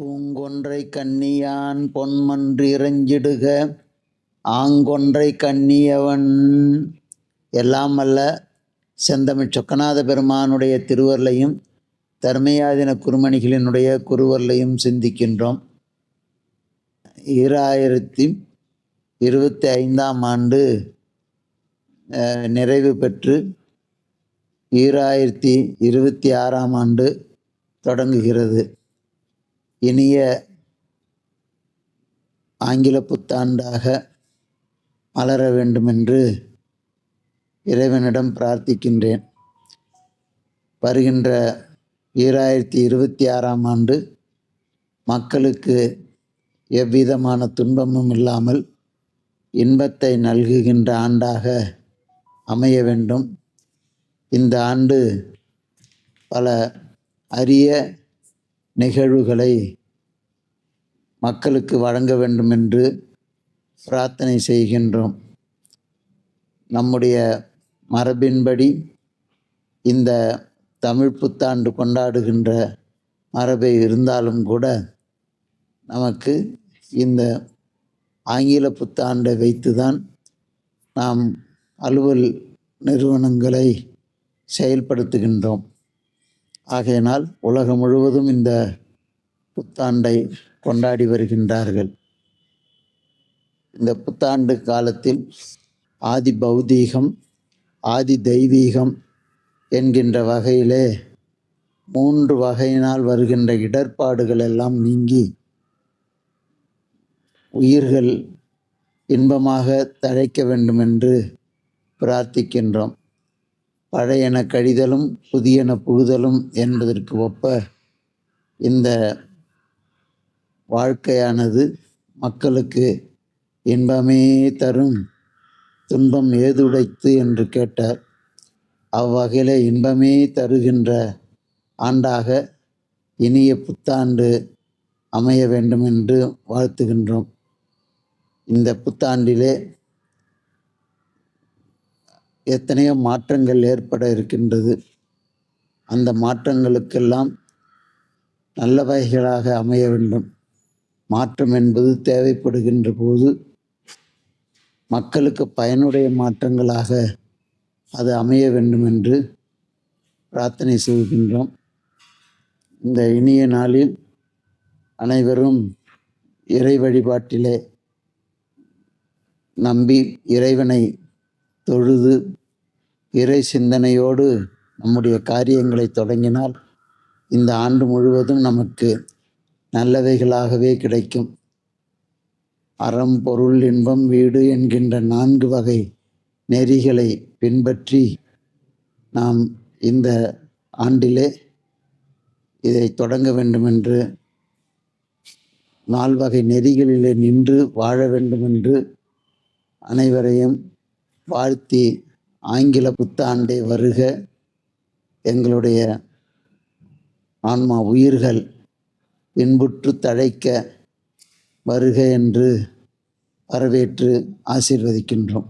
பூங்கொன்றை கண்ணியான் பொன்மன்று இறைஞ்சிடுக ஆங்கொன்றை கண்ணியவன். எல்லாம் அல்ல செந்தமிழ் சொக்கநாத பெருமானுடைய திருவருளையும் தர்மயாதின குருமணிகளினுடைய குருவருளையும் சிந்திக்கின்றோம். 2025ஆம் ஆண்டு நிறைவு பெற்று 2026ஆம் ஆண்டு தொடங்குகிறது. இனிய ஆங்கில புத்தாண்டாக மலர வேண்டுமென்று இறைவனிடம் பிரார்த்திக்கின்றேன். வருகின்ற 2026ஆம் ஆண்டு மக்களுக்கு எவ்விதமான துன்பமும் இல்லாமல் இன்பத்தை நல்குகின்ற ஆண்டாக அமைய வேண்டும். இந்த ஆண்டு பல அரிய நிகழ்வுகளை மக்களுக்கு வழங்க வேண்டும் என்று பிரார்த்தனை செய்கின்றோம். நம்முடைய மரபின்படி இந்த தமிழ் புத்தாண்டு கொண்டாடுகின்ற மரபை இருந்தாலும் கூட நமக்கு இந்த ஆங்கில புத்தாண்டை வைத்துதான் நாம் அலுவல் நிறுவனங்களை செயல்படுத்துகின்றோம். ஆகையினால் உலகம் முழுவதும் இந்த புத்தாண்டை கொண்டாடி வருகின்றார்கள். இந்த புத்தாண்டு காலத்தில் ஆதி பௌதீகம் ஆதி தெய்வீகம் என்கின்ற வகையிலே 3 வகையினால் வருகின்ற இடர்பாடுகள் எல்லாம் நீங்கி உயிர்கள் இன்பமாக தழைக்க வேண்டும் என்று பிரார்த்திக்கின்றோம். பழையன கழிதலும் புதியன புகுதலும் என்பதற்கு ஒப்ப இந்த வாழ்க்கையானது மக்களுக்கு இன்பமே தரும் துன்பம் ஏதுடைத்து என்று கேட்டார். அவ்வகையில் இன்பமே தருகின்ற ஆண்டாக இனிய புத்தாண்டு அமைய வேண்டும் என்று வாழ்த்துகின்றோம். இந்த புத்தாண்டிலே எத்தனையோ மாற்றங்கள் ஏற்பட இருக்கின்றது. அந்த மாற்றங்களுக்கெல்லாம் நல்ல வகைகளாக அமைய வேண்டும். மாற்றம் என்பது தேவைப்படுகின்ற போது மக்களுக்கு பயனுடைய மாற்றங்களாக அது அமைய வேண்டும் என்று பிரார்த்தனை செய்கின்றோம். இந்த இனிய நாளில் அனைவரும் இறை வழிபாட்டிலே நம்பி இறைவனை தொழுது இறை சிந்தனையோடு நம்முடைய காரியங்களை தொடங்கினால் இந்த ஆண்டு முழுவதும் நமக்கு நல்லவைகளாகவே கிடைக்கும். அறம் பொருள் இன்பம் வீடு என்கின்ற 4 வகை நெறிகளை பின்பற்றி நாம் இந்த ஆண்டிலே இதை தொடங்க வேண்டுமென்று 4 வகை நெறிகளிலே நின்று வாழ வேண்டுமென்று அனைவரையும் வாழ்த்தி ஆங்கில புத்தாண்டே வருக, எங்களுடைய ஆன்மா உயிர்கள் இன்புற்று தழைக்க வருக என்று வரவேற்று ஆசீர்வதிக்கின்றோம்.